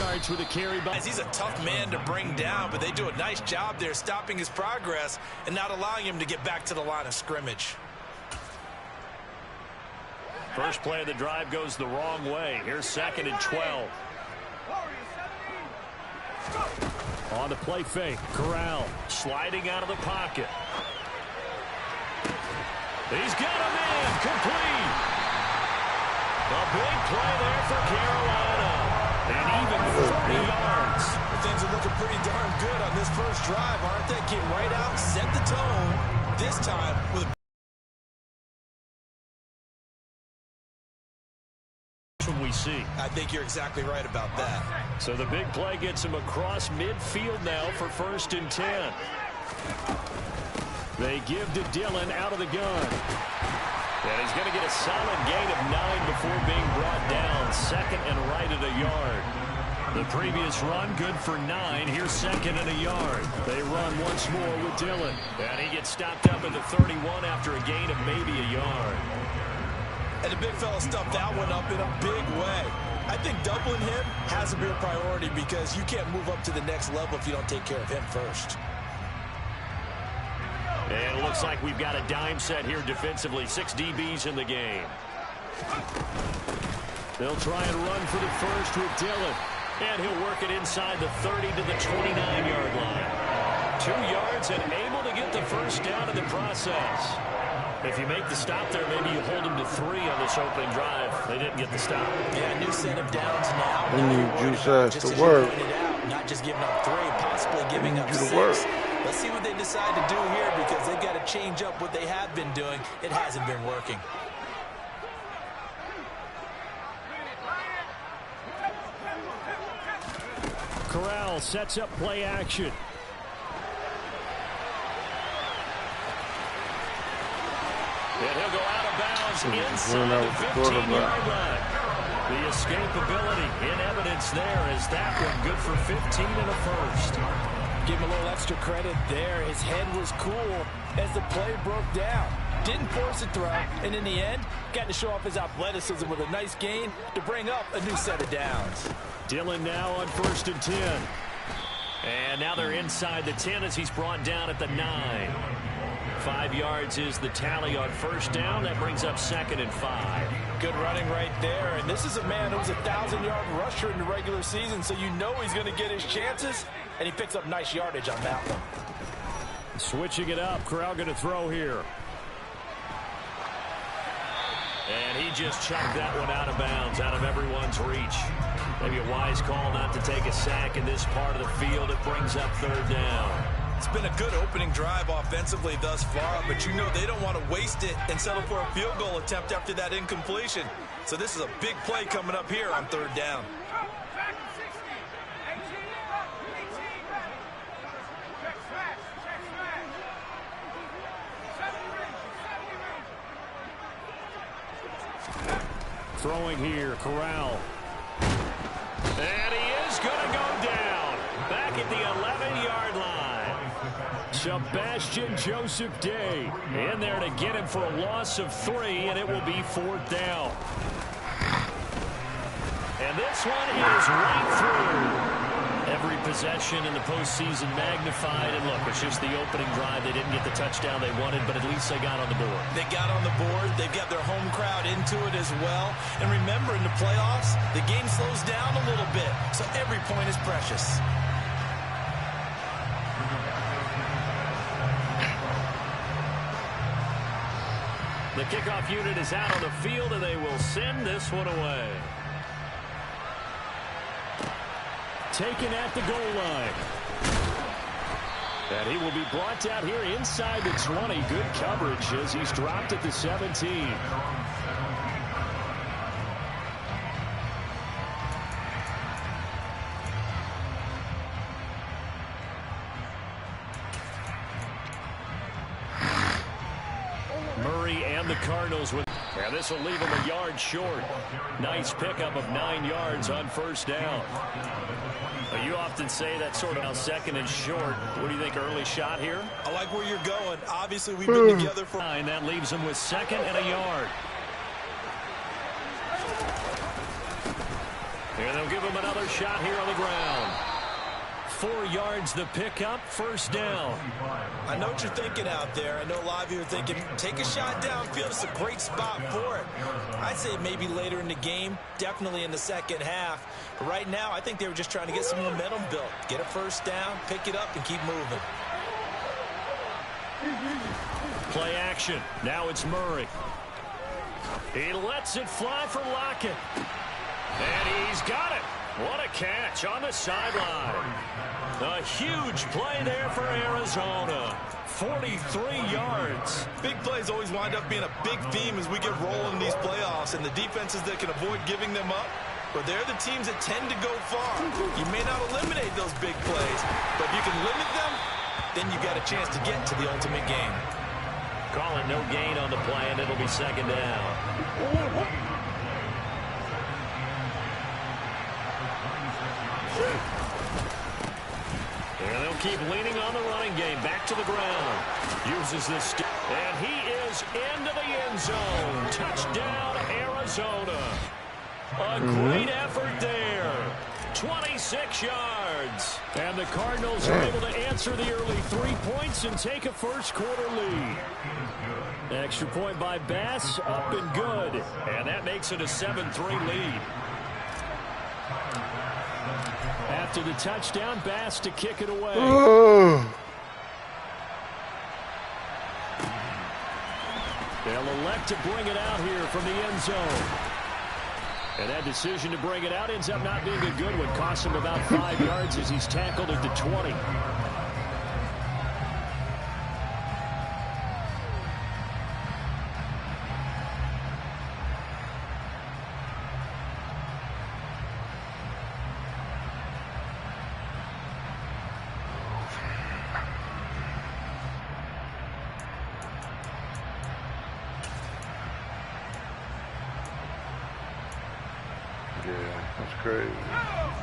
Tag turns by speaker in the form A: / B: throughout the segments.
A: yards with a carry.
B: He's a tough man to bring down, but they do a nice job there stopping his progress and not allowing him to get back to the line of scrimmage.
A: First play of the drive goes the wrong way. Here's 2nd and 12. On the play fake, Corral sliding out of the pocket. He's got him in, complete. A big play there for Carolina. And even 40 yards.
B: Things are looking pretty darn good on this first drive, aren't they? Came right out, set the tone, this time with a
A: we see.
B: I think you're exactly right about that.
A: So the big play gets him across midfield now for 1st and 10. They give to Dillon out of the gun. And he's going to get a solid gain of 9 before being brought down. 2nd and right at a yard. The previous run good for 9. Here's 2nd and a yard. They run once more with Dillon. And he gets stopped up at the 31 after a gain of maybe a yard.
B: And the big fella stuffed that one up in a big way. I think doubling him has to be a priority because you can't move up to the next level if you don't take care of him first.
A: And it looks like we've got a dime set here defensively. 6 DBs in the game. They'll try and run for the first with Dillon. And he'll work it inside the 30 to the 29-yard line. 2 yards and able to get the first down in the process. If you make the stop there, maybe you hold them to 3 on this opening drive. They didn't get the stop.
B: Yeah, new set of downs now.
C: We need juice ass to work.
B: Not just giving up 3, possibly giving up 6. Let's see what they decide to do here because they've got to change up what they have been doing. It hasn't been working.
A: Corral sets up play action. And he'll go out of bounds inside the 15-yard line. The escapability in evidence there as that one good for 15 and a first.
D: Give him a little extra credit there. His head was cool as the play broke down. Didn't force a throw, and in the end, got to show off his athleticism with a nice gain to bring up a new set of downs.
A: Dillon now on 1st and 10. And now they're inside the 10 as he's brought down at the 9. 5 yards is the tally on 1st down. That brings up 2nd and 5.
D: Good running right there. And this is a man who was a 1,000-yard rusher in the regular season, so you know he's going to get his chances. And he picks up nice yardage on that one.
A: Switching it up. Corral going to throw here. And he just chucked that one out of bounds, out of everyone's reach. Maybe a wise call not to take a sack in this part of the field. It brings up 3rd down.
B: It's been a good opening drive offensively thus far, but you know they don't want to waste it and settle for a field goal attempt after that incompletion. So this is a big play coming up here on 3rd down.
A: Throwing here, Corral. And he is going to go down. Back at the 11-yard line. Sebastian Joseph Day in there to get him for a loss of 3, and it will be 4th down. And this one is right through. Every possession in the postseason magnified. And look, it's just the opening drive. They didn't get the touchdown they wanted, but at least they got on the board.
B: They got on the board. They've got their home crowd into it as well. And remember, in the playoffs, the game slows down a little bit, so every point is precious.
A: The kickoff unit is out on the field, and they will send this one away. Taken at the goal line. And he will be brought down here inside the 20. Good coverage as he's dropped at the 17. Murray and the Cardinals with. And this will leave him a yard short. Nice pickup of 9 yards on 1st down. Well, you often say that sort of 2nd and short. What do you think, early shot here?
B: I like where you're going. Obviously, we've been together for
A: 9. That leaves him with 2nd and a yard. And they'll give him another shot here on the ground. 4 yards the pickup, first down.
B: I know what you're thinking out there. I know a lot of you are thinking, take a shot downfield. It's a great spot for it. I'd say maybe later in the game, definitely in the second half. But right now, I think they were just trying to get some momentum built. Get a first down, pick it up, and keep moving.
A: Play action. Now it's Murray. He lets it fly for Lockett. And he's got it. What a catch on the sideline. A huge play there for Arizona. 43 yards.
B: Big plays always wind up being a big theme as we get rolling in these playoffs, and the defenses that can avoid giving them up, but they're the teams that tend to go far. You may not eliminate those big plays, but if you can limit them, then you got a chance to get to the ultimate game.
A: Calling no gain on the play, and it'll be second down. And they'll keep leaning on the running game. Back to the ground. Uses this. And he is into the end zone. Touchdown, Arizona. A great effort there. 26 yards. And the Cardinals are able to answer the early 3 points and take a first-quarter lead. Extra point by Bass, up and good. And that makes it a 7-3 lead. After the touchdown, Bass to kick it away. They'll elect to bring it out here from the end zone. And that decision to bring it out ends up not being a good one. Costs him about 5 yards as he's tackled at the 20.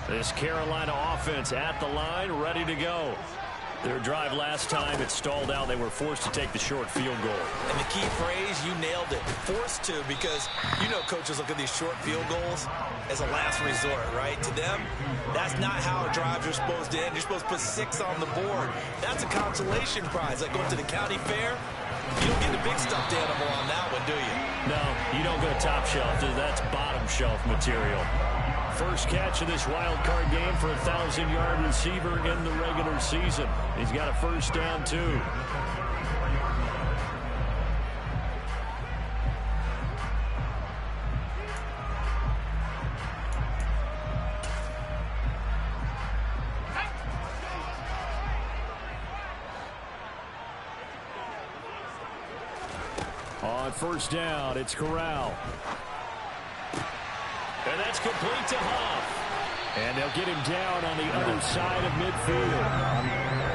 A: This Carolina offense at the line, ready to go. Their drive last time, it stalled out. They were forced to take the short field goal.
B: And the key phrase, you nailed it. Forced to, because you know coaches look at these short field goals as a last resort, right? To them, that's not how drives are supposed to end. You're supposed to put 6 on the board. That's a consolation prize. Like going to the county fair, you don't get the big stuffed animal on that one, do you?
A: No, you don't go top shelf. That's bottom shelf material. First catch of this wild card game for a 1,000-yard receiver in the regular season. He's got a first down, too. On first down, it's Corral. And that's complete to Huff. And they'll get him down on the other side of midfield.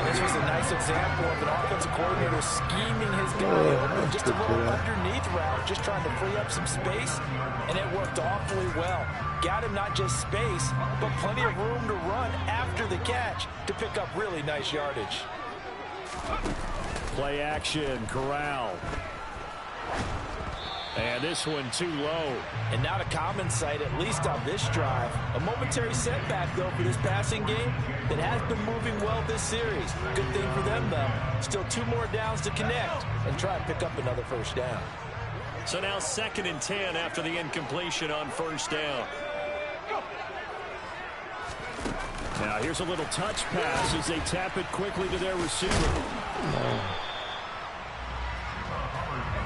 D: This was a nice example of an offensive coordinator scheming his guy open. Just a little underneath route, just trying to free up some space. And it worked awfully well. Got him not just space, but plenty of room to run after the catch to pick up really nice yardage.
A: Play action, Corral. And this one too low.
D: And not a common sight, at least on this drive. A momentary setback, though, for this passing game that has been moving well this series. Good thing for them, though. Still 2 more downs to connect and try and pick up another first down.
A: So now 2nd and 10 after the incompletion on first down. Now here's a little touch pass as they tap it quickly to their receiver.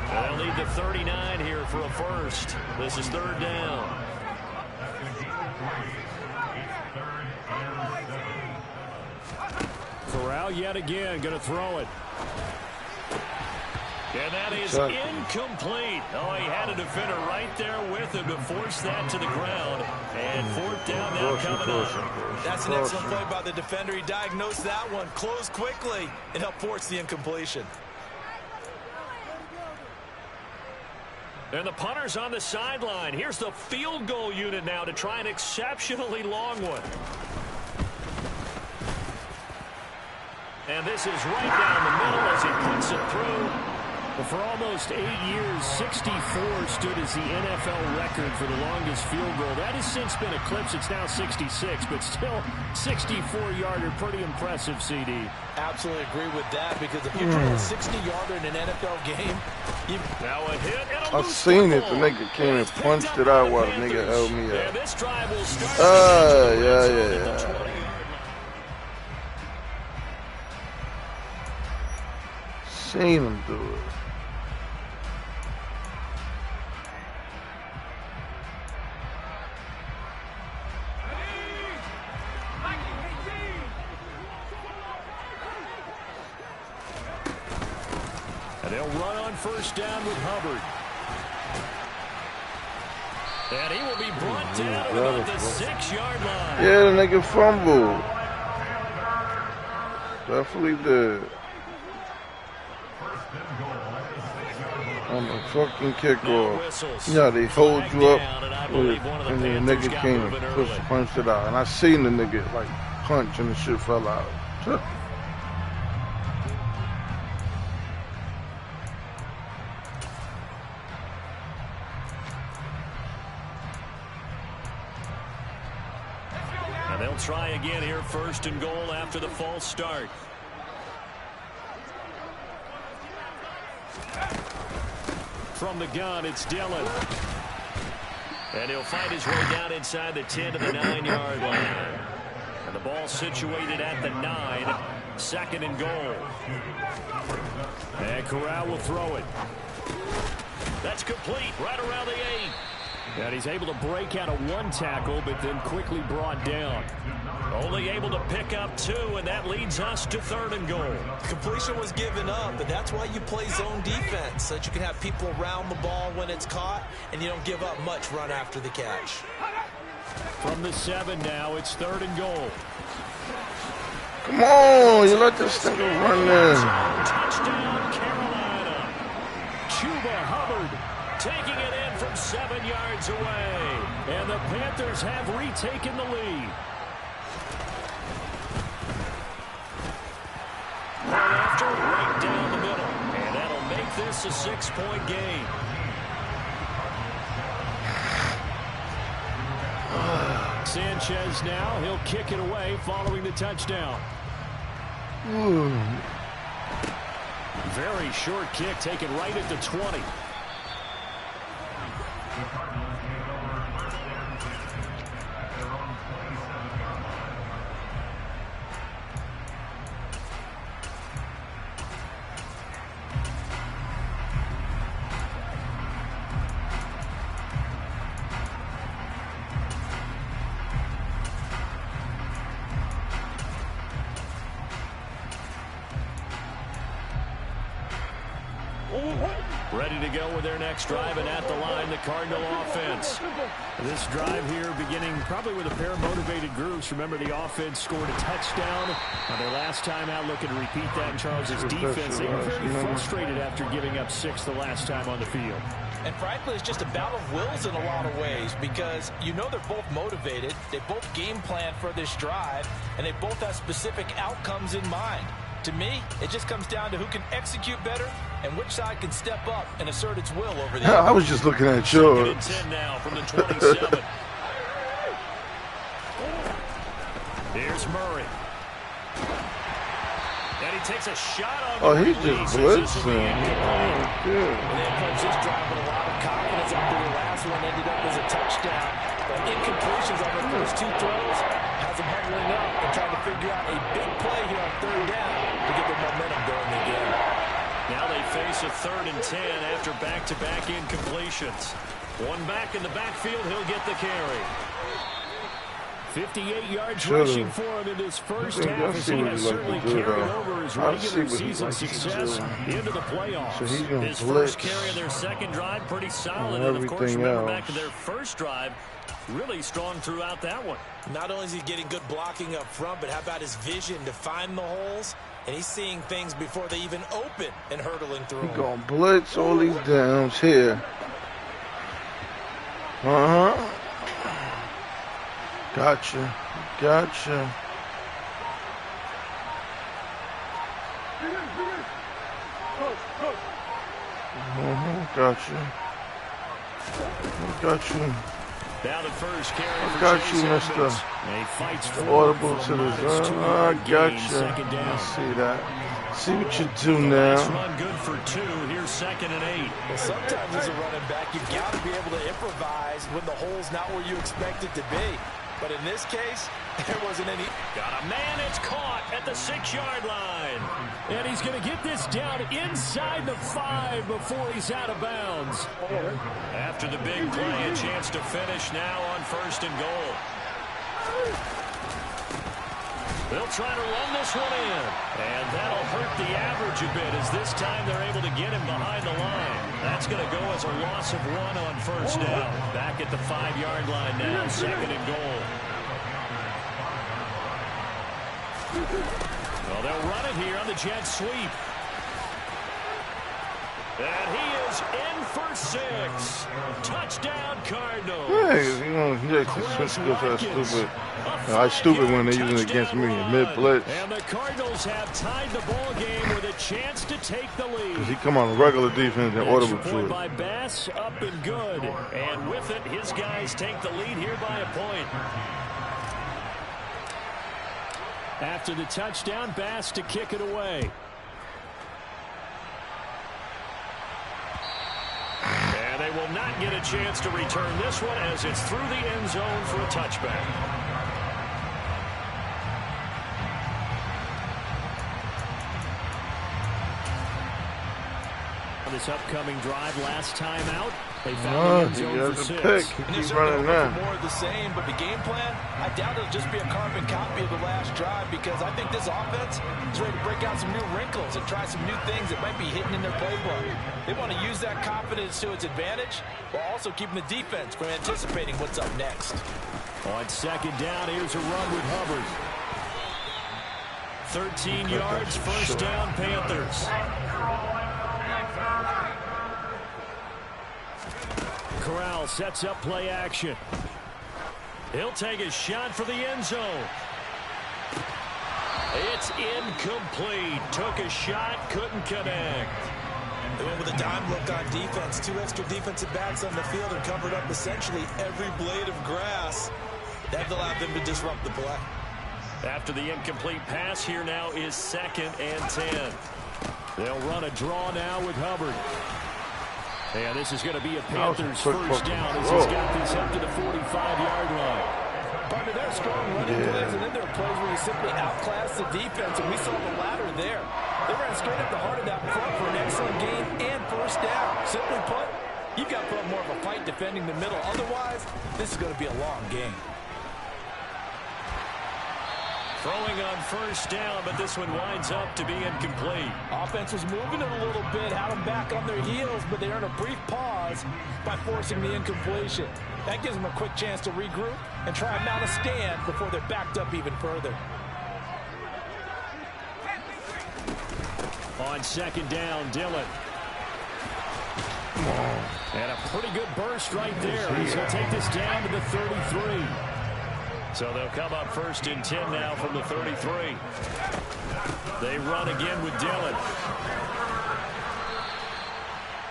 A: They'll need the 39 here for a first. This is 3rd down. Corral yet again going to throw it. And that is incomplete. Oh, he had a defender right there with him to force that to the ground. And 4th down now coming up.
B: That's an excellent play by the defender. He diagnosed that one, closed quickly, and helped force the incompletion.
A: And the punter's on the sideline. Here's the field goal unit now to try an exceptionally long one. And this is right down the middle as he puts it through. Well, for almost 8 years, 64 stood as the NFL record for the longest field goal. That has since been eclipsed. It's now 66, but still 64-yarder. Pretty impressive, CD.
D: Absolutely agree with that, because if you drill a 60-yarder in an NFL game,
A: now a hit and a
C: I seen it. The nigga came and punched it out while the nigga held me up.
A: This drive will start.
C: Yeah. Seen him do it.
A: And they'll run on first down with Hubbard. And he will be brought down at about the 6-yard line.
C: Yeah, the nigga fumbled. Definitely did. On the fucking kickoff. Yeah, they hold you up and then the nigga came and punched it out. And I seen the nigga like punch and the shit fell out.
A: And they'll try again here, first and goal after the false start. From the gun, it's Dillon. And he'll find his way down inside the 10 to the 9-yard line. And the ball situated at the 9, second and goal. And Corral will throw it. That's complete, right around the 8. And he's able to break out of one tackle, but then quickly brought down. Only able to pick up 2, and that leads us to third and goal.
B: Completion was given up, but that's why you play zone defense, so that you can have people around the ball when it's caught, and you don't give up much run after the catch.
A: From the 7 now, it's third and goal.
C: Come on, you let this thing run in.
A: Touchdown, Carolina. Chuba Hubbard taking it in from 7 yards away. And the Panthers have retaken the lead. After right down the middle. And that'll make this a 6-point game. Sanchez now, he'll kick it away following the touchdown. Very short kick taken right at the 20. Ready to go with their next drive, and at the line, the Cardinal offense. This drive here beginning probably with a pair of motivated groups. Remember, the offense scored a touchdown on their last time out. Looking to repeat that in Charles's defense. They were very frustrated after giving up 6 the last time on the field.
D: And frankly, it's just a battle of wills in a lot of ways, because you know they're both motivated. They both game plan for this drive, and they both have specific outcomes in mind. To me, it just comes down to who can execute better and which side can step up and assert its will over the other.
C: I was just looking at yours.
A: 2nd and 10 now from the 27. Here's Murray. And he takes a shot on
C: he's just blitzing.
D: And they approached this drive with a lot of confidence after the last one ended up as a touchdown. But incompletions on the first 2 throws has them huddling up and trying to figure out a big play here on 3rd down to get their momentum going again.
A: Now they face a 3rd and 10 after back-to-back incompletions. One back in the backfield, he'll get the carry. 58 yards rushing for him in this first half, as he has certainly carried over his regular season success into the playoffs. His first carry of their second drive, pretty solid. And of course, remember back to their first drive, really strong throughout that one.
B: Not only is he getting good blocking up front, but how about his vision to find the holes? And he's seeing things before they even open and hurdling through them.
C: He's going to blitz all these downs here. Gotcha. got you. I got you.
A: Down at first,
C: I got you, Mr. Audible to the zone. I got you. I see that. See what you do now.
A: Run good for 2. Here's 2nd and 8.
D: Well, sometimes as a running back, you've got to be able to improvise when the hole's not where you expect it to be. But in this case, there wasn't any.
A: Got a man, it's caught at the 6-yard line. And he's going to get this down inside the 5 before he's out of bounds. After the big play, a chance to finish now on 1st and goal. They'll try to run this one in. And that'll hurt the average a bit as this time they're able to get him behind the line. That's going to go as a loss of 1 on 1st down. Back at the 5-yard line now, 2nd and goal. Well, they'll run it here on the jet sweep. And he is in for 6. Touchdown, Cardinals.
C: Hey, you know, he actually switched skills to stupid. I stupid when they're using it against me in mid-blitz.
A: And the Cardinals have tied the ball game with a chance to take the lead.
C: Because he come on regular defense and audible to it.
A: By Bass, up and good. And with it, his guys take the lead here by a point. After the touchdown, Bass to kick it away. And they will not get a chance to return this one as it's through the end zone for a touchback. This upcoming drive, last time out, they found the end zone for 6.
C: He's running now.
D: More of the same, but the game plan, I doubt it'll just be a carbon copy of the last drive because I think this offense is ready to break out some new wrinkles and try some new things that might be hidden in their playbook. They want to use that confidence to its advantage while also keeping the defense from anticipating what's up next.
A: On 2nd down, here's a run with Hubbard. 13 yards, 1st down, Panthers. Corral sets up play action. He'll take a shot for the end zone. It's incomplete. Took a shot, couldn't connect.
B: They went with a dime look on defense. 2 extra defensive backs on the field and covered up essentially every blade of grass. That allowed them to disrupt the play.
A: After the incomplete pass, here now is 2nd and 10. They'll run a draw now with Hubbard. And this is going to be a Panthers 1st down as he's got this up to the 45-yard line.
D: Partner, there are strong running plays, and then there are plays where you simply outclass the defense, and we saw the latter there. They ran straight at the heart of that front for an excellent gain and 1st down. Simply put, you've got to put more of a fight defending the middle. Otherwise, this is going to be a long game.
A: Throwing on 1st down, but this one winds up to be incomplete.
D: Offense was moving it a little bit, had them back on their heels, but they earned a brief pause by forcing the incompletion. That gives them a quick chance to regroup and try and mount a stand before they're backed up even further.
A: On 2nd down, Dillon. And a pretty good burst right there. He's going to take this down to the 33. So they'll come up 1st and 10 now from the 33. They run again with Dillon.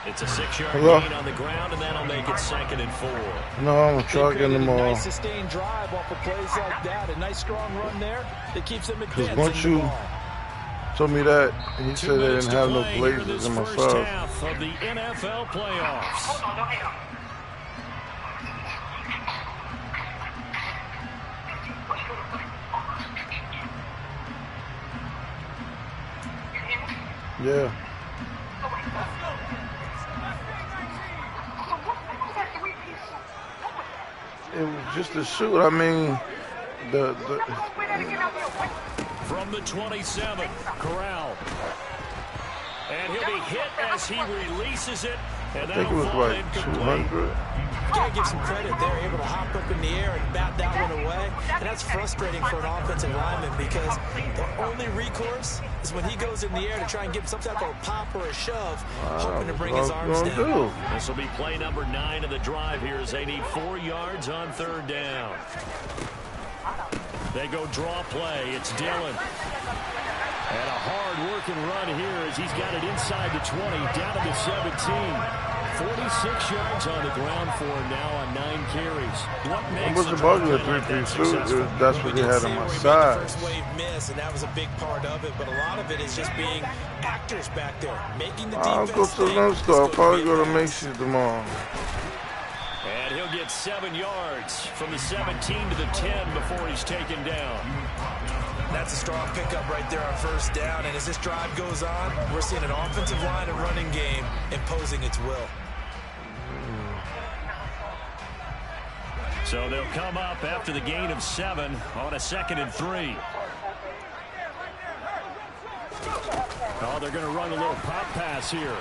A: It's a 6-yard gain on the ground, and that'll make it 2nd and 4.
C: No, I'm chugging them all.
D: Nice sustained drive off of plays like that. A nice strong run there that keeps them advancing.
C: Because once you told me that, he said they didn't have no blazers in my
A: first half of the NFL playoffs.
C: Yeah. It was just a shoot. I mean,
A: From the 27, Corral. And he'll be hit as he releases it. And
C: I think it was like 200.
B: Gotta give some credit there, able to hop up in the air and bat that one away. And that's frustrating for an offensive lineman because their only recourse is when he goes in the air to try and give some type of pop or a shove, hoping to bring his arms down.
A: This will be play number 9 of the drive here as they need 4 yards on 3rd down. They go draw play. It's Dillon. And a hard-working run here as he's got it inside the 20, down to the 17. 46 yards on the ground for him now on 9 carries. What
C: I
A: makes
C: wasn't about to 3-3-2. That's what he had on my side.
B: First wave miss, and that was a big part of it. But a lot of it is just being actors back there, making the defense.
C: I'll go to the next store. I'll probably go to Macy's tomorrow.
A: And he'll get 7 yards from the 17 to the 10 before he's taken down.
B: That's a strong pickup right there on first down. And as this drive goes on, we're seeing an offensive line and running game imposing its will.
A: So they'll come up after the gain of 7 on a 2nd and 3. Oh, they're going to run a little pop pass here.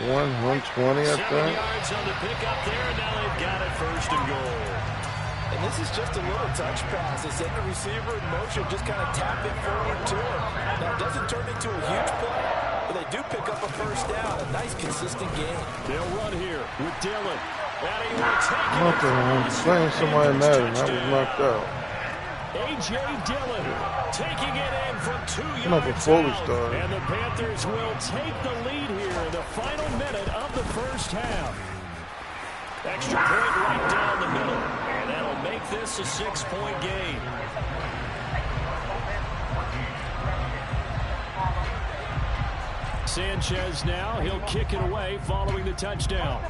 C: 120, I
A: 7
C: think.
A: yards on the pickup there, and now they've got it 1st and goal.
D: And this is just a little touch pass. They send the receiver in motion, just kind of tap it forward to him. Now, it doesn't turn into a huge play, but they do pick up a first down. A nice, consistent game.
A: They'll run here with Dillon. And he will take it.
C: Nothing. I'm playing somebody in Madden. I was knocked out.
A: A.J. Dillon taking it in from 2
C: Not
A: yards
C: before we
A: out.
C: started.
A: And the Panthers will take the lead here in the final minute of the first half. Extra point right down the middle. And that'll make this a 6-point game. Sanchez now. He'll kick it away following the touchdown.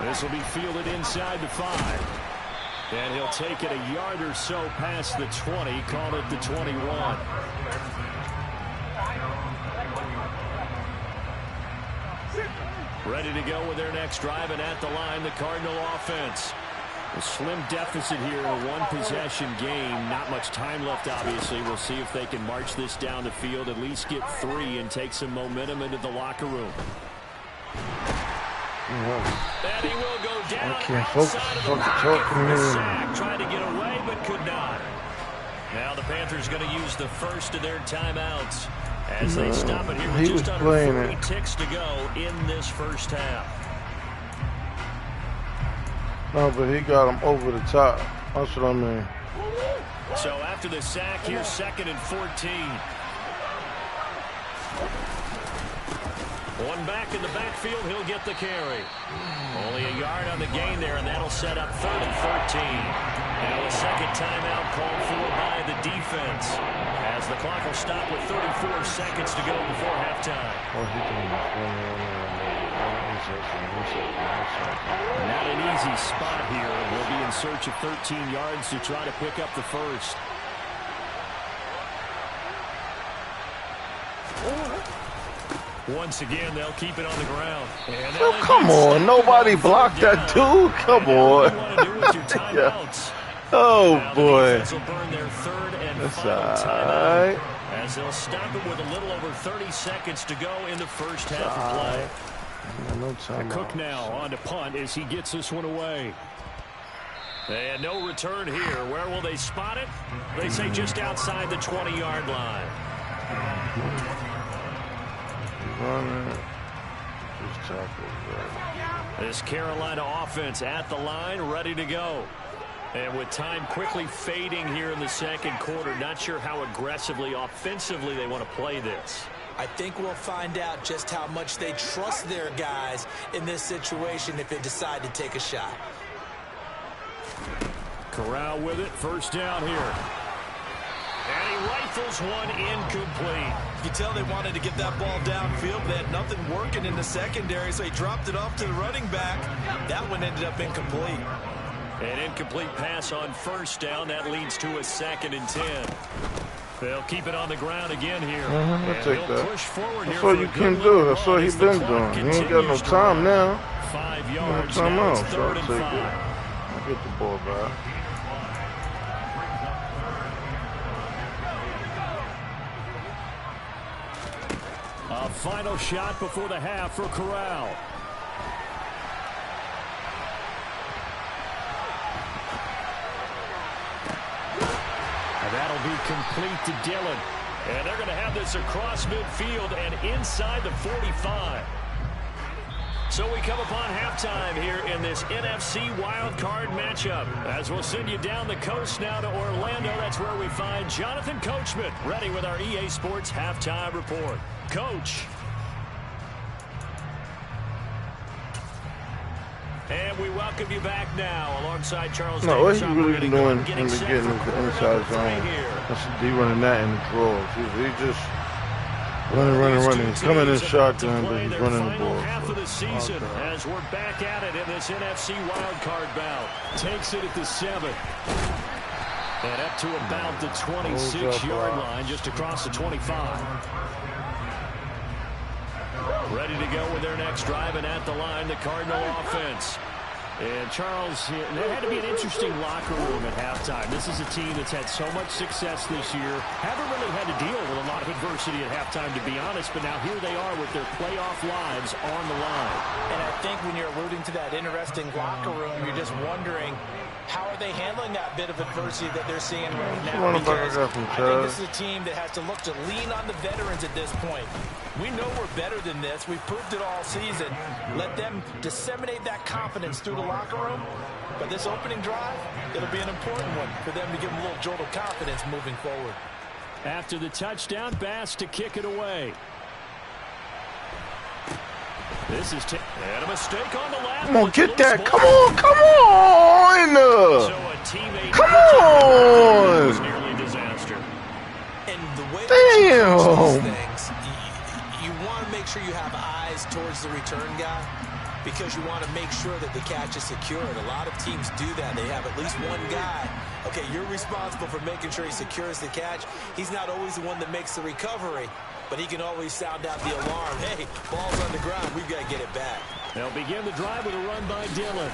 A: This will be fielded inside the 5. And he'll take it a yard or so past the 20, call it the 21. Ready to go with their next drive, and at the line, the Cardinal offense. A slim deficit here in a one-possession game. Not much time left, obviously. We'll see if they can march this down the field, at least get 3, and take some momentum into the locker room. And he will go down.
C: I can't focus. Talking to me.
A: Tried to get away, but could not. Now the Panthers going to use the first of their timeouts as they stop it here with just under 40 ticks to go in this first half.
C: No, but he got him over the top. That's what I mean.
A: So after the sack, here's 2nd and 14. One back in the backfield, he'll get the carry. Only a yard on the gain there, and that'll set up 3rd and 13. Now a second timeout called for by the defense, as the clock will stop with 34 seconds to go before halftime. Not an easy spot here. We'll be in search of 13 yards to try to pick up the first. Once again, they'll keep it on the ground.
C: Oh, come on. Nobody blocked that dude. Come on. Oh, boy.
A: That's
C: all right.
A: As they'll stop it with a little over 30 seconds to go in the first half of play.
C: No time.
A: Cook now on to punt as he gets this one away. And no return here. Where will they spot it? They say just outside the 20-yard line. This Carolina offense at the line, ready to go. And with time quickly fading here in the second quarter, not sure how aggressively, offensively they want to play this.
B: I think we'll find out just how much they trust their guys in this situation if they decide to take a shot.
A: Corral with it, first down here. And he rifles one incomplete.
B: You can tell they wanted to get that ball downfield, but they had nothing working in the secondary, so he dropped it off to the running back. That one ended up incomplete.
A: An incomplete pass on first down. That leads to a 2nd and 10. They'll keep it on the ground again here.
C: I'll take that.
A: Push forward
C: That's
A: here
C: what you can do. That's what he's been doing. He ain't got no time now.
A: 5 yards.
C: No time
A: now
C: out,
A: it's
C: so
A: 3rd
C: I'll
A: and
C: take
A: 5.
C: it. I'll get the ball back.
A: A final shot before the half for Corral. And that'll be complete to Dillon. And they're going to have this across midfield and inside the 45. So we come upon halftime here in this NFC wildcard matchup. As we'll send you down the coast now to Orlando, that's where we find Jonathan Coachman, ready with our EA Sports halftime report. Coach. And we welcome you back now alongside Charles
C: No, what
A: Davis.
C: he really been doing in the getting the inside zone. That's the D running that in the draws. He just running. He's coming in shotgun, but he's running the ball.
A: Half of the season as we're back at it in this NFC wildcard bout. Takes it at the 7. And up to about the 26-yard line, just across the 25. Ready to go with their next drive, and at the line, the Cardinal offense. And Charles, there had to be an interesting locker room at halftime. This is a team that's had so much success this year. Haven't really had to deal with a lot of adversity at halftime, to be honest, but now here they are with their playoff lives on the line.
D: And I think when you're alluding to that interesting locker room, you're just wondering, how are they handling that bit of adversity that they're seeing right now? Because I think this is a team that has to look to lean on the veterans at this point. We know we're better than this. We've proved it all season. Let them disseminate that confidence through the locker room. But this opening drive, it'll be an important one for them to give them a little jolt of confidence moving forward.
A: After the touchdown, Bass to kick it away. This is and a mistake on the lap.
C: Come on, get that. Come on.
A: So a teammate
C: come on.
A: Was nearly a disaster.
B: And the way
C: damn.
B: Things, you want to make sure you have eyes towards the return guy because you want to make sure that the catch is secured. A lot of teams do that. They have at least one guy. Okay, you're responsible for making sure he secures the catch. He's not always the one that makes the recovery, but he can always sound out the alarm. Hey, ball's on the ground. We've got to get it back.
A: They'll begin the drive with a run by Dillon.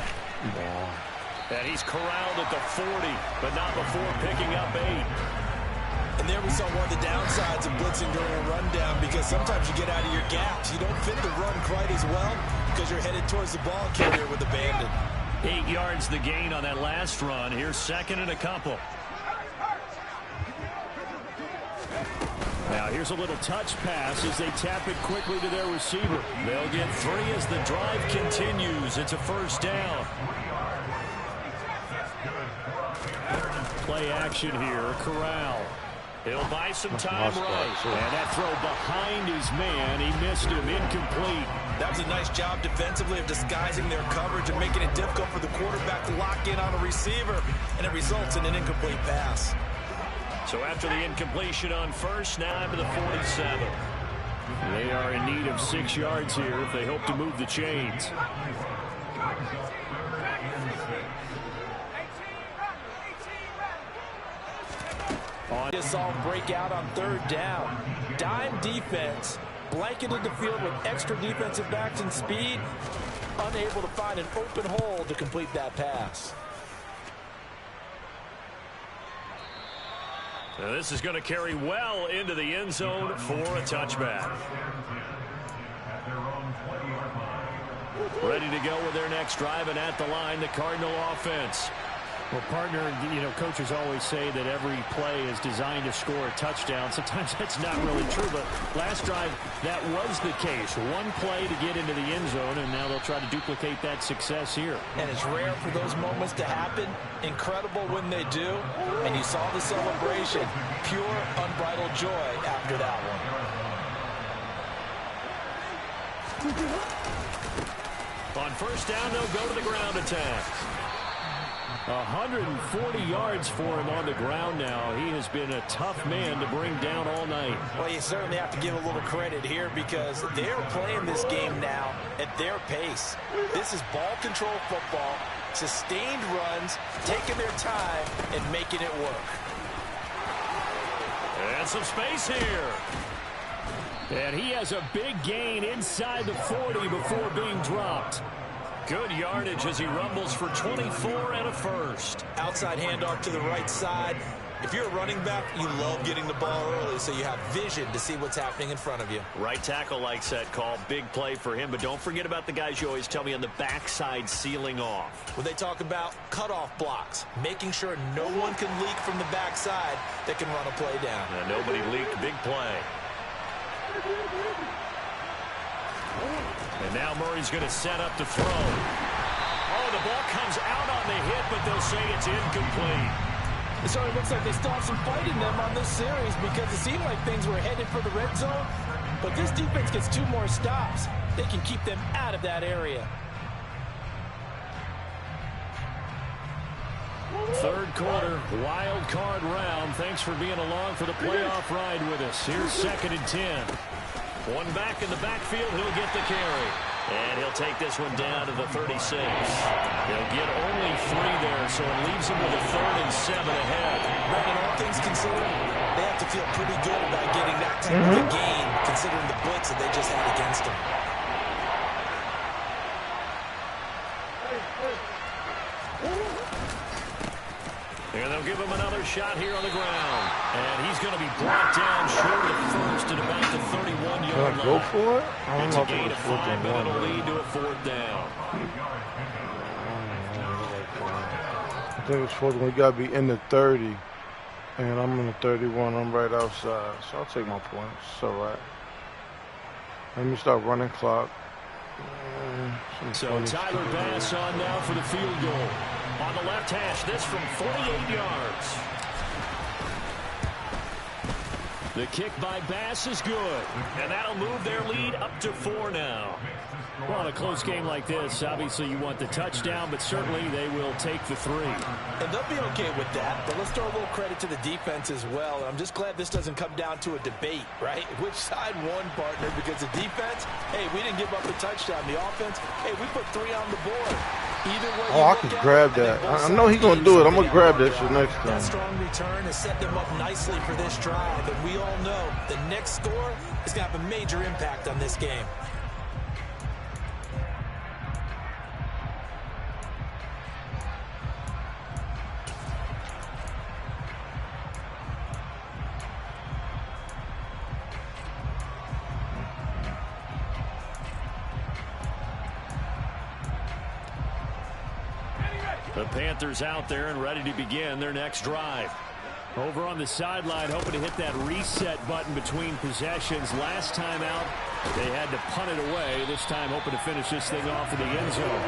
A: And he's corralled at the 40, but not before picking up 8.
B: And there we saw one of the downsides of blitzing during a rundown because sometimes you get out of your gaps. You don't fit the run quite as well because you're headed towards the ball carrier with abandon.
A: 8 yards the gain on that last run. Here's 2nd and a couple. Now here's a little touch pass as they tap it quickly to their receiver. They'll get 3 as the drive continues. It's a first down. Play action here. Corral. He'll buy some time right. And that throw behind his man. He missed him. Incomplete.
B: That was a nice job defensively of disguising their coverage and making it difficult for the quarterback to lock in on a receiver. And it results in an incomplete pass.
A: So after the incompletion on first, now to the 47. They are in need of 6 yards here if they hope to move the chains.
D: He saw him break out on 3rd down. Dime defense, blanketed the field with extra defensive backs and speed, unable to find an open hole to complete that pass.
A: Now this is going to carry well into the end zone for a touchback. Ready to go with their next drive, and at the line, the Cardinal offense. Well, partner, coaches always say that every play is designed to score a touchdown. Sometimes that's not really true, but last drive, that was the case. One play to get into the end zone, and now they'll try to duplicate that success here.
D: And it's rare for those moments to happen. Incredible when they do. And you saw the celebration. Pure, unbridled joy after that one.
A: On first down, they'll go to the ground attack. 140 yards for him on the ground now. He has been a tough man to bring down all night.
D: Well, you certainly have to give a little credit here because they're playing this game now at their pace. This is ball control football, sustained runs, taking their time and making it work.
A: And some space here. And he has a big gain inside the 40 before being dropped. Good yardage as he rumbles for 24 and a first.
B: Outside handoff to the right side. If you're a running back, you love getting the ball early so you have vision to see what's happening in front of you.
A: Right tackle likes that call. Big play for him, but don't forget about the guys you always tell me on the backside sealing off.
B: When they talk about cutoff blocks, making sure no one can leak from the backside that can run a play down.
A: And nobody leaked. Big play. And now Murray's going to set up to throw. Oh, the ball comes out on the hit, but they'll say it's incomplete.
D: So it looks like they still have some fight in them on this series because it seemed like things were headed for the red zone. But this defense gets 2 more stops. They can keep them out of that area.
A: Third quarter, wild card round. Thanks for being along for the playoff ride with us. Here's 2nd and 10. One back in the backfield. He'll get the carry. And he'll take this one down to the 36. He'll get only 3 there, so it leaves him with a 3rd and 7 ahead.
B: Brandon, all things considered, they have to feel pretty good about getting that type of a gain, considering the blitz that they just had against them.
A: And they'll give him another shot here on the ground. And he's going to be brought down short of first at about the 31-yard line.
C: Go for it?
A: It's a gain of 5, but it'll lead to a 4th down.
C: I think it's 4th. We got to be in the 30. And I'm in the 31. I'm right outside. So I'll take my points. It's all right. Let me start running clock.
A: So Tyler Bass on now for the field goal. On the left hash, this from 48 yards. The kick by Bass is good, and that'll move their lead up to 4 now. Well, in a close game like this, obviously you want the touchdown, but certainly they will take the 3.
D: And they'll be okay with that, but let's throw a little credit to the defense as well. I'm just glad this doesn't come down to a debate, right? Which side won, partner? Because the defense, hey, we didn't give up a touchdown. The offense, hey, we put 3 on the board. Either way,
C: I can grab that. I know he's going to do it. I'm going to grab that shit next time.
B: That strong return has set them up nicely for this drive, and we all know the next score is going to have a major impact on this game.
A: The Panthers out there and ready to begin their next drive. Over on the sideline, hoping to hit that reset button between possessions. Last time out, they had to punt it away. This time, hoping to finish this thing off in the end zone.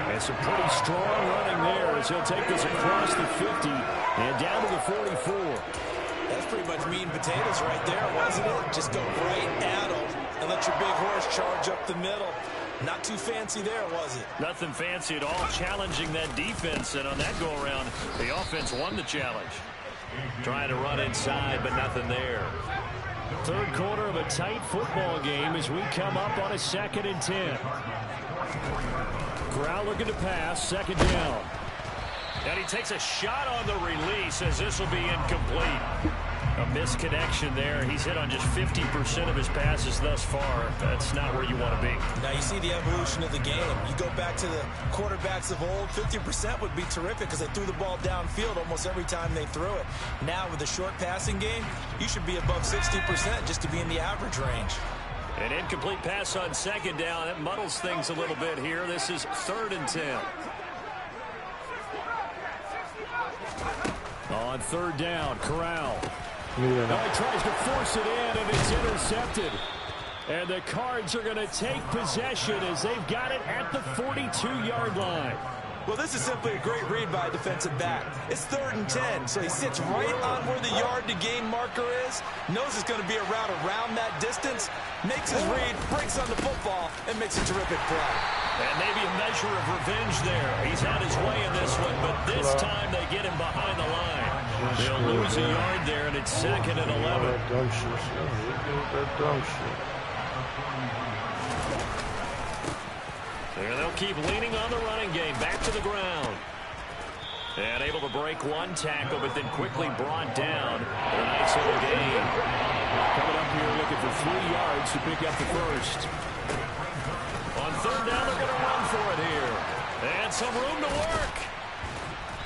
A: And some pretty strong running there as he'll take this across the 50 and down to the 44.
B: That's pretty much meat and potatoes right there, wasn't it? Just go right at them and let your big horse charge up the middle. Not too fancy there, was it?
A: Nothing fancy at all, challenging that defense, and on that go-around, the offense won the challenge. Trying to run inside, but nothing there. Third quarter of a tight football game as we come up on a 2nd and 10. Corral looking to pass, 2nd down. And he takes a shot on the release as this will be incomplete. A misconnection there. He's hit on just 50% of his passes thus far. That's not where you want to be.
B: Now you see the evolution of the game. You go back to the quarterbacks of old, 50% would be terrific because they threw the ball downfield almost every time they threw it. Now with the short passing game, you should be above 60% just to be in the average range.
A: An incomplete pass on 2nd down. That muddles things a little bit here. This is 3rd and 10. On 3rd down, Corral. He tries to force it in, and it's intercepted. And the Cards are going to take possession as they've got it at the 42-yard line.
B: Well, this is simply a great read by a defensive back. It's 3rd and 10, so he sits right on where the yard-to-gain marker is, knows it's going to be a route around that distance, makes his read, breaks on the football, and makes a terrific play.
A: And maybe a measure of revenge there. He's had his way in this one, but this time they get him behind the line. They'll lose a yard there, and it's 2nd and 11.
C: That dumb shit. That dumb shit.
A: There they'll keep leaning on the running game. Back to the ground. And able to break one tackle, but then quickly brought down. A nice little gain. Coming up here looking for 3 yards to pick up the first. On 3rd down, they're going to run for it here. And some room to work.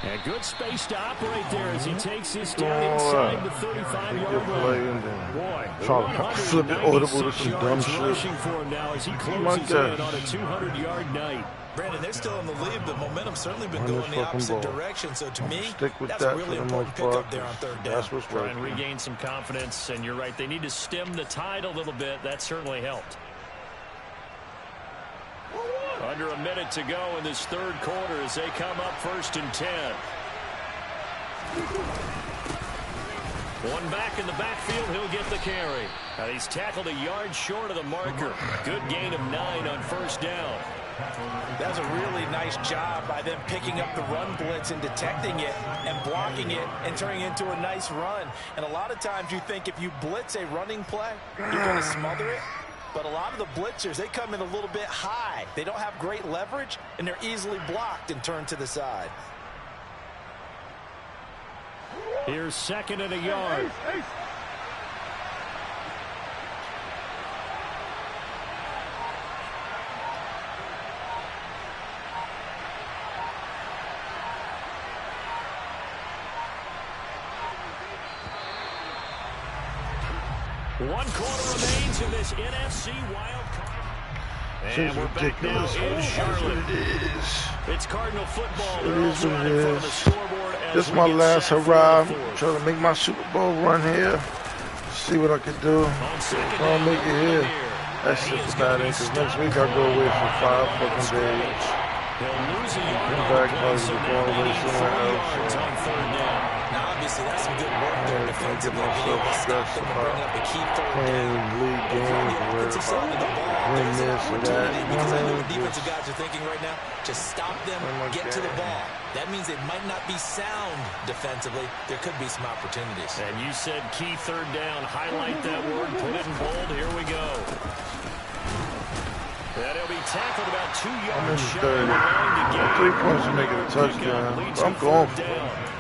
A: And good space to operate there as he takes this down inside the 35-yard line. Boy,
C: try to flip it audible to some dumb shit.
A: Rushing for him now as he closes in on a 200-yard night.
B: Brandon, they're still in the lead, but momentum's certainly been going the opposite direction. So to me, that's a really important pickup there on 3rd down.
C: That's what's
A: Try and regain some confidence, and you're right. They need to stem the tide a little bit. That certainly helped. Under a minute to go in this third quarter as they come up 1st and 10. One back in the backfield, he'll get the carry. Now he's tackled a yard short of the marker. Good gain of 9 on 1st down.
D: That's a really nice job by them picking up the run blitz and detecting it and blocking it and turning it into a nice run. And a lot of times you think if you blitz a running play, you're going to smother it. But a lot of the blitzers, they come in a little bit high. They don't have great leverage, and they're easily blocked and turned to the side.
A: Here's 2nd and a yard. One quarter remains in this NFC wild card. And we're back now in Charlotte. It's Cardinal football.
C: It is what it is. This is my last hurrah. I'm trying to make my Super Bowl run here. See what I can do. I'll make it here. That's just about it. Because next week I'll go away for 5 fucking days. Come back, probably be going away somewhere else.
B: Obviously, that's some good work there defensively. Being able to stop them and bring up a key third down.
C: League games where win this or that.
B: Because I know what defensive guys are thinking right now. Just stop them, get to the ball. That means they might not be sound defensively. There could be some opportunities.
A: And you said key third down. Highlight that word. Put it in bold. Here we go. And he'll be tackled about 2 yards shy of the line to gain.
C: 3 points to make it a touchdown. I'm going for it.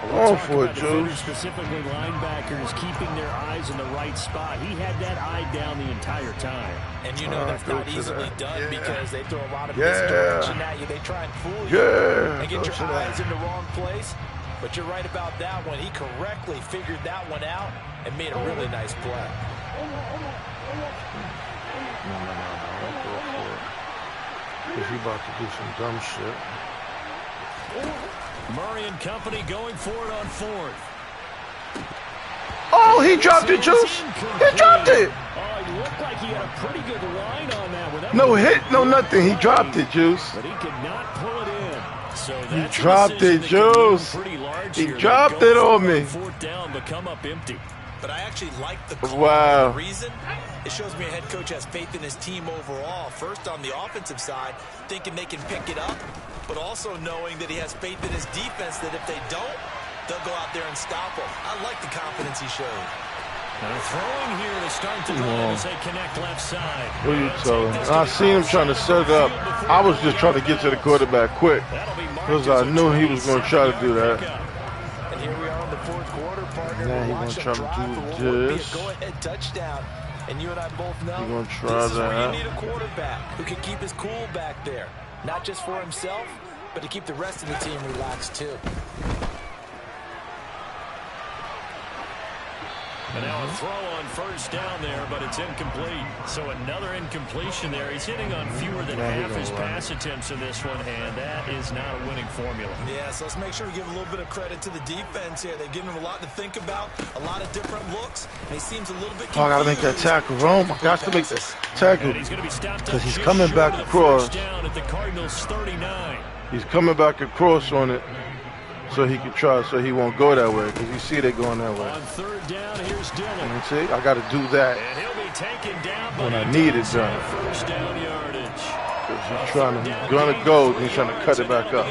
C: Going for it, Joe.
A: Specifically, linebackers keeping their eyes in the right spot. He had that eye down the entire time.
D: And you know that's not easily done because they throw a lot of misdirection at you. They try and fool you and get your eyes in the wrong place. But you're right about that one. He correctly figured that one out and made a really nice play.
C: No. Don't go for it. Because he about to do some dumb shit.
A: Murray and company going for it on 4th.
C: Oh, he dropped it, Juice. He dropped it.
A: Oh, he looked like he had a pretty good line on that.
C: No hit, no nothing. He dropped it, Juice.
A: But he could not pull it in. So
C: he dropped it, Juice. He dropped it on me.
A: 4th down, but come up empty.
B: But I actually like the call.
C: Wow.
B: The reason? It shows me a head coach has faith in his team overall. First on the offensive side, thinking they can pick it up, but also knowing that he has faith in his defense that if they don't, they'll go out there and stop him. I like the confidence he showed.
A: Now throwing here to start the drive as they connect left side.
C: What are you telling? I seen him trying to set it up. I was just trying to get to the quarterback quick because I knew he was going to try to do that.
D: And here we are in the 4th quarter, partner.
C: Now he's going to try to do this.
D: Go-ahead touchdown. And you and I both know
C: he's going to try
D: this is where
C: that.
D: you need a quarterback who can keep his cool back there. Not just for himself, but to keep the rest of the team relaxed too.
A: And now a throw on 1st down there, but it's incomplete. So another incompletion there. He's hitting on fewer than half his pass attempts in this one, and that is not a winning formula.
B: Yeah, so let's make sure we give a little bit of credit to the defense here. They've given him a lot to think about, a lot of different looks, and he seems a little bit confused.
C: Oh, I got to make that tackle, Rome. I got to make this tackle because he's coming back across.
A: Down at the Cardinals 39.
C: He's coming back across on it. So he can try, so he won't go that way, because you see they going that way.
A: On 3rd down, here's Dillon.
C: You see, I got to do that
A: And he'll be taken down
C: when I need it done.
A: 1st down yardage.
C: Because he's gonna go, and he's trying to cut it back up.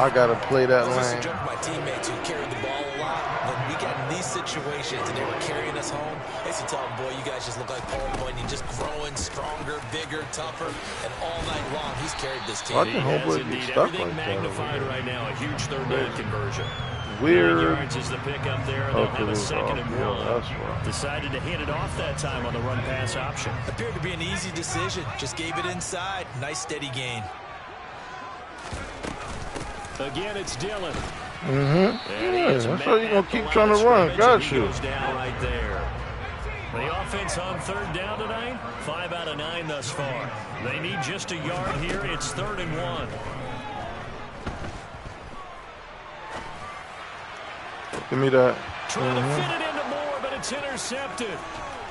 C: I got to play that lane.
B: My teammates who carried the ball a lot, when we got in these situations and they were carrying us home, I used to tell them, boy, you guys just look like Paul Boyd. You're just growing stronger, bigger, tougher, and all night long he's carried this team.
C: I can hope it be stuck
A: Everything
C: like
A: magnified
C: that.
A: right now. A huge 3rd down conversion.
C: Weird.
A: 9 yards is the pick up there. They'll have a 2nd and 1.
C: That's right.
A: Decided to hand it off that time on the run pass option.
B: Appeared to be an easy decision. Just gave it inside. Nice steady gain.
A: Again, it's Dillon.
C: Yeah, that's how you're going to keep trying to run. Got you.
A: Goes down right there. The offense on 3rd down tonight, 5 out of 9 thus far. They need just a yard here. It's 3rd and 1.
C: Give me that.
A: Trying to fit it into Moore, but it's intercepted.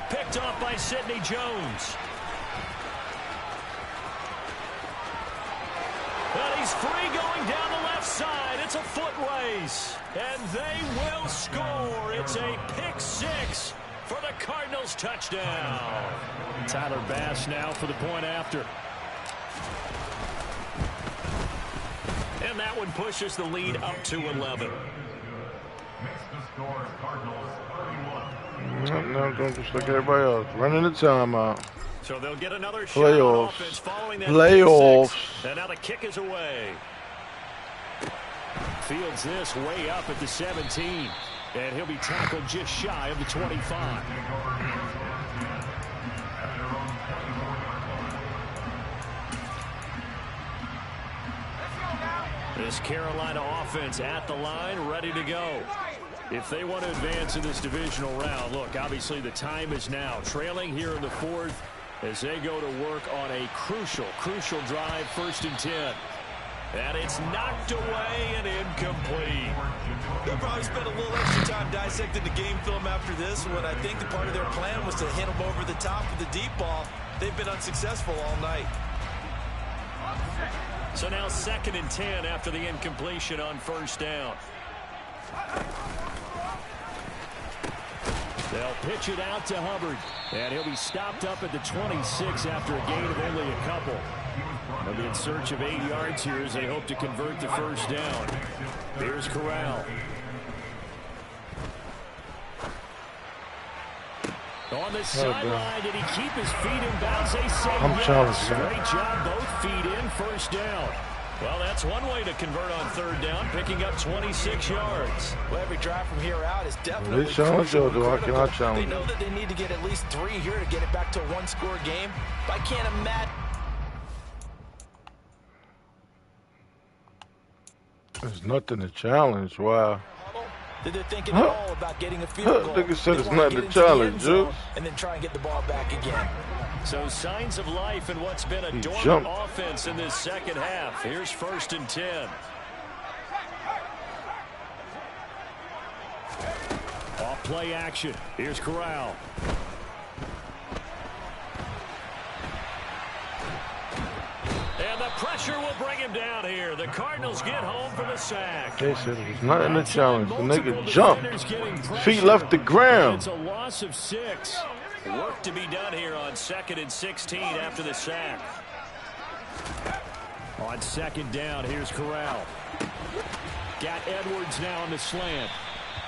A: Picked off by Sidney Jones. And he's free going down the left side. It's a foot race. And they will score. It's a pick six for the Cardinals touchdown. Tyler Bass now for the point after. And that one pushes the lead up to 11.
C: Now going just like everybody else, running the timeout.
A: So they'll get another
C: playoffs.
A: Shot on offense following that
C: Playoffs.
A: And now the kick is away. Fields this way up at the 17. And he'll be tackled just shy of the 25. This Carolina offense at the line, ready to go. If they want to advance in this divisional round, look, obviously the time is now. Trailing here in the fourth as they go to work on a crucial drive, 1st and 10. And it's knocked away and incomplete.
B: They'll probably spend a little extra time dissecting the game film after this when I think the part of their plan was to hit them over the top with the deep ball. They've been unsuccessful all night.
A: So now 2nd and 10 after the incompletion on 1st down. They'll pitch it out to Hubbard. And he'll be stopped up at the 26 after a gain of only a couple. They'll be in search of 8 yards here as they hope to convert the 1st down. Here's Corral. On the sideline, did he keep his feet in bounds? They say yes. Great job, both feet in, 1st down. Well, that's one way to convert on 3rd down, picking up 26 yards.
B: Well, every drive from here out is definitely
C: crucial.
B: They know that they need to get at least 3 here to get it back to a 1-score game. But I can't imagine.
C: There's nothing to challenge. Wow.
B: They're thinking at all about getting a field goal.
C: Nigga said it's nothing to challenge, Juice.
B: And then try and get the ball back again.
A: So signs of life in what's been a dormant offense in this 2nd half. Here's 1st and 10. Off play action. Here's Corral. And the pressure will bring him down here. The Cardinals get home for the sack.
C: They said it was nothing to challenge. The nigga jumped. Feet left the ground.
A: It's a loss of 6. Work to be done here on 2nd and 16 after the sack. On 2nd down, here's Corral. Got Edwards now on the slant.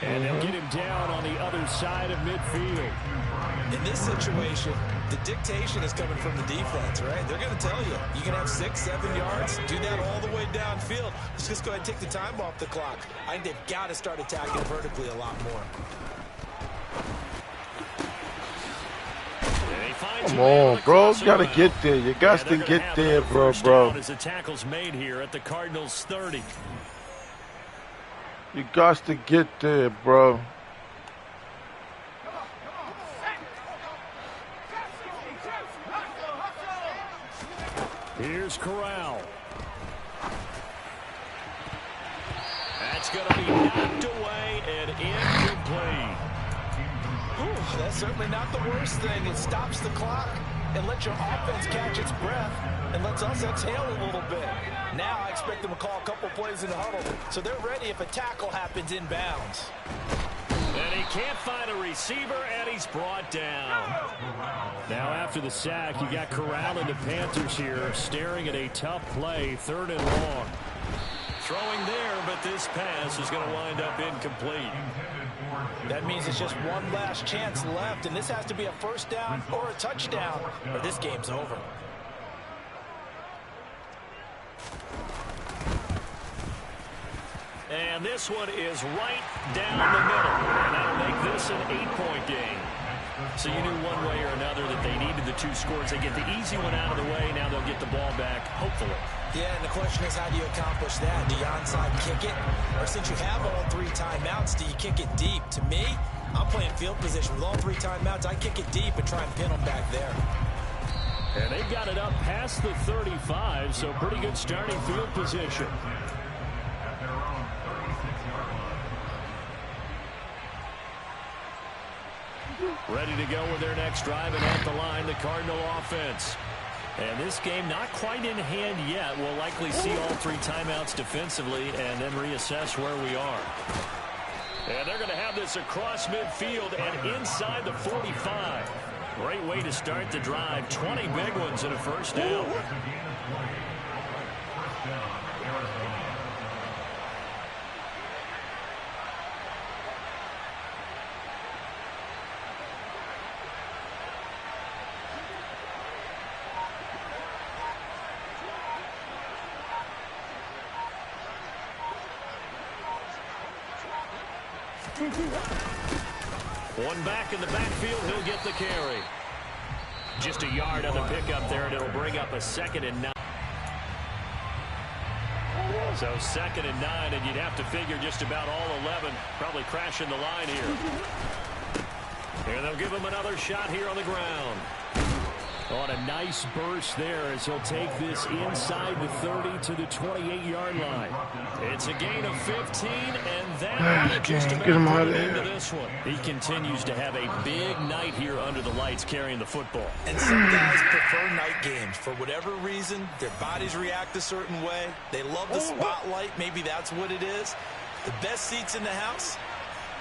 A: And they'll get him down on the other side of midfield.
B: In this situation, the dictation is coming from the defense, right? They're going to tell you, you can have 6, 7 yards, do that all the way downfield. Let's just go ahead and take the time off the clock. I think they've got to start attacking vertically a lot more.
C: Come on, bro. You got to get there. You got to get there, bro.
A: As the tackle's made here at the Cardinals 30.
C: You got to get there, bro.
A: Here's Corral. That's going to be knocked away and incomplete.
B: Ooh, that's certainly not the worst thing. It stops the clock and lets your offense catch its breath and lets us exhale a little bit. Now I expect them to call a couple plays in the huddle, so they're ready if a tackle happens inbounds.
A: And he can't find a receiver, and he's brought down. Now after the sack, you got Corral and the Panthers here staring at a tough play, 3rd and long. Throwing there, but this pass is going to wind up incomplete.
B: That means it's just one last chance left, and this has to be a 1st down or a touchdown, or this game's over.
A: And this one is right down the middle. And that'll make this an 8-point game. So you knew one way or another that they needed the 2 scores. They get the easy one out of the way. Now they'll get the ball back, hopefully.
B: Yeah, and the question is, how do you accomplish that? Do you onside kick it? Or since you have all 3 timeouts, do you kick it deep? To me, I'm playing field position. With all 3 timeouts, I kick it deep and try and pin them back there.
A: And they've got it up past the 35, so pretty good starting field position. Ready to go with their next drive, and at the line, the Cardinal offense. And this game not quite in hand yet. We'll likely see all 3 timeouts defensively and then reassess where we are. And they're going to have this across midfield and inside the 45. Great way to start the drive. 20 big ones and a first down. One back in the backfield, he'll get the carry. Just a yard on the pickup there, and it'll bring up a 2nd and 9. So 2nd and 9, and you'd have to figure just about all 11 probably crashing the line here. And they'll give him another shot here on the ground. On a nice burst there as he'll take this inside the 30 to the 28-yard line. It's a gain of 15, and that just about
C: get him out
A: put
C: of
A: it into
C: here.
A: this one. He continues to have a big night here under the lights carrying the football.
B: And some guys prefer night games. For whatever reason, their bodies react a certain way. They love the spotlight. Maybe that's what it is. The best seats in the house,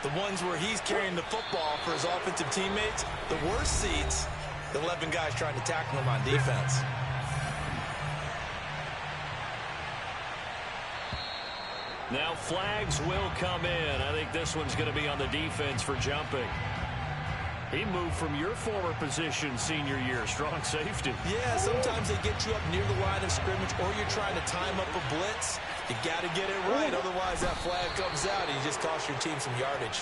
B: the ones where he's carrying the football for his offensive teammates. The worst seats, the 11 guys trying to tackle him on defense.
A: Now flags will come in. I think this one's going to be on the defense for jumping. He moved from your former position senior year, strong safety.
B: Yeah, sometimes they get you up near the line of scrimmage, or you're trying to time up a blitz. You got to get it right, otherwise that flag comes out and you just cost your team some yardage.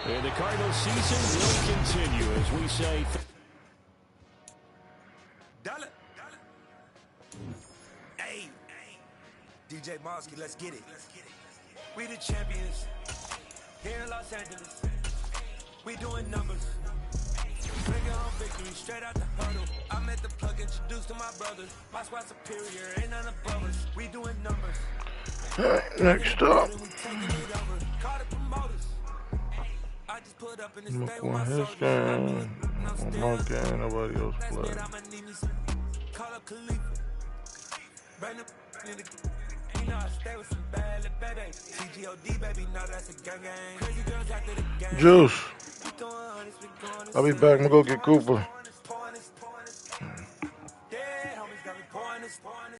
A: And the Cardinals season will continue as we say.
E: Hey, DJ Mosky, let's get it. We the champions here in Los Angeles. We doing numbers. Bring it home victory straight out the huddle. I'm at the plug, introduced to my brothers. My squad superior, ain't none above us. We doing numbers.
C: All right, next up.
E: Call the promoters. I just put up in this day with my
C: His
E: soldiers.
C: game, my game, nobody else play.
E: Call up Khalifa. Bring the in the, you know I stay with some bad little baby. TGOD baby, no that's a gang gang. Crazy girls after the game.
C: Juice. I'll be back. I'm gonna go get Cooper.